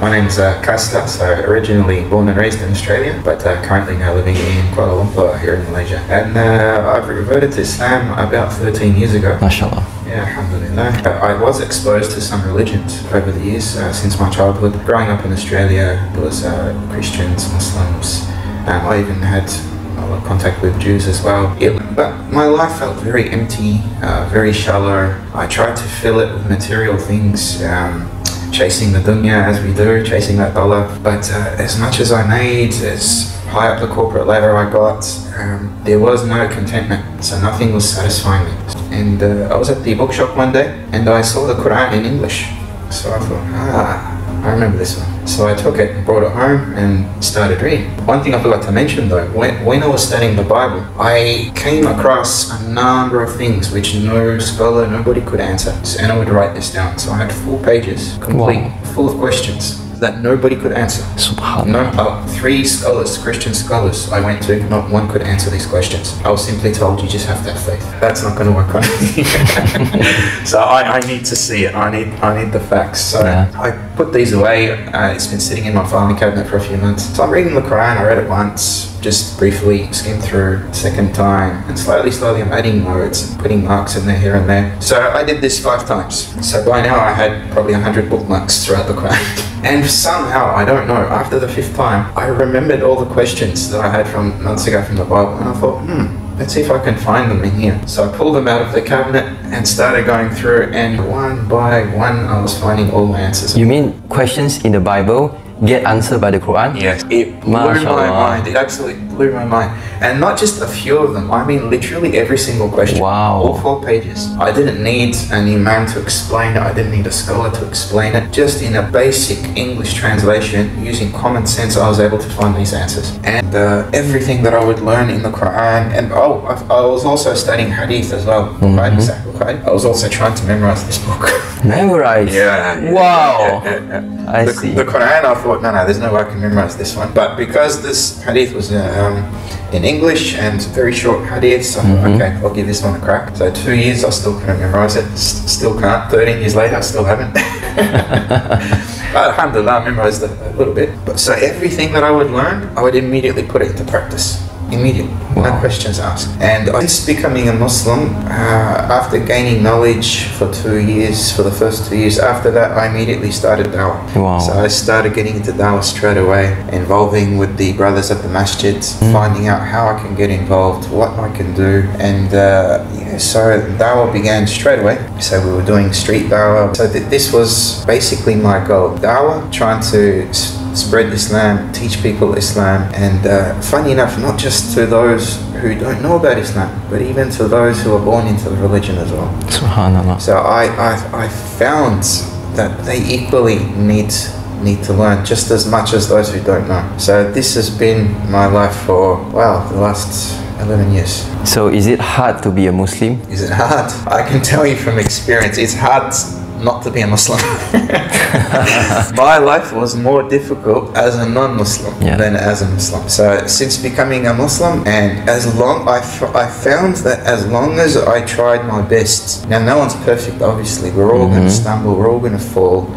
My name's Castor, so originally born and raised in Australia, but currently now living in Kuala Lumpur here in Malaysia. And I've reverted to Islam about 13 years ago. MashaAllah. Yeah, Alhamdulillah. I was exposed to some religions over the years since my childhood. Growing up in Australia, there was Christians, Muslims. I even had a lot of contact with Jews as well. But my life felt very empty, very shallow. I tried to fill it with material things, chasing the dunya as we do, chasing that dollar. But as much as I made, as high up the corporate ladder I got, there was no contentment, so nothing was satisfying me. And I was at the bookshop one day and I saw the Quran in English. So I thought, I remember this one. So I took it and brought it home and started reading. One thing I forgot to mention though, when I was studying the Bible, I came across a number of things which no scholar, nobody could answer. And I would write this down. So I had 4 pages, complete, full of questions that nobody could answer. Subhanallah. 3 scholars, Christian scholars I went to, not one could answer these questions. I was simply told, you just have to have faith. That's not going to work on me. So I need to see it. I need the facts. So I put these away. It's been sitting in my filing cabinet for a few months. So I'm reading the Quran. I read it once, just briefly, skimmed through, second time, and slowly I'm adding notes and putting marks in there here and there. So I did this 5 times. So by now I had probably 100 bookmarks throughout the Quran. And somehow, I don't know, after the 5th time, I remembered all the questions that I had from months ago from the Bible, and I thought, let's see if I can find them in here. So I pulled them out of the cabinet and started going through, and one by one I was finding all the answers. You mean questions in the Bible get answered by the Quran? Yes. It blew my mind. It absolutely blew my mind. And not just a few of them, I mean literally every single question. Wow. All 4 pages. I didn't need an imam to explain it. I didn't need a scholar to explain it. Just in a basic English translation, using common sense, I was able to find these answers. And everything that I would learn in the Quran, and I was also studying hadith as well. I was also trying to memorize this book. Memorize? Yeah. Wow. I see. The Quran, I thought, no, there's no way I can memorize this one. But because this hadith was in English and very short hadith, so okay, I'll give this one a crack. So 2 years, I still couldn't memorize it. Still can't. 13 years later, I still haven't. But Alhamdulillah, I memorized it a little bit. But so everything that I would learn, I would immediately put it into practice. Immediately, no questions asked. And since becoming a Muslim, after gaining knowledge for 2 years, for the first 2 years, after that I immediately started Dawah. So I started getting into Dawah straight away, involving with the brothers at the masjids, finding out how I can get involved, what I can do, and so Dawah began straight away. So we were doing street Dawah. So this was basically my goal. Dawah, trying to spread Islam, teach people Islam, and funny enough, not just to those who don't know about Islam, but even to those who are born into the religion as well. Subhanallah. So I found that they equally need to learn just as much as those who don't know. So this has been my life for, the last 11 years. So is it hard to be a Muslim? Is it hard? I can tell you from experience, it's hard not to be a Muslim. My life was more difficult as a non-Muslim than as a Muslim. So since becoming a Muslim, and I found that as long as I tried my best, now no one's perfect obviously, we're all going to stumble, we're all going to fall.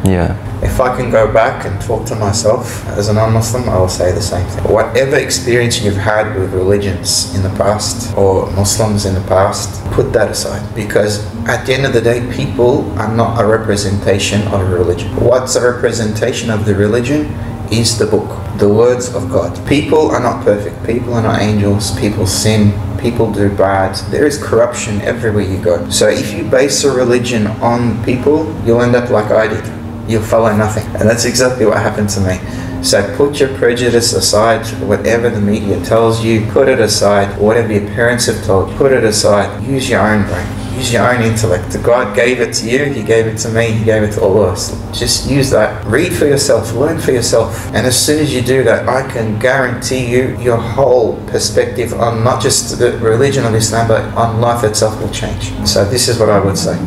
If I can go back and talk to myself as a non-Muslim, I will say the same thing. Whatever experience you've had with religions in the past or Muslims in the past, put that aside, because at the end of the day, people are not a representation of a religion. What's a representation of the religion is the book, the words of God. People are not perfect. People are not angels. People sin. People do bad. There is corruption everywhere you go. So if you base a religion on people, you'll end up like I did. You'll follow nothing. And that's exactly what happened to me. So put your prejudice aside, whatever the media tells you, put it aside, whatever your parents have told you, put it aside, use your own brain, use your own intellect. God gave it to you, He gave it to me, He gave it to all of us. Just use that, read for yourself, learn for yourself. And as soon as you do that, I can guarantee you, your whole perspective on not just the religion of Islam, but on life itself will change. So this is what I would say.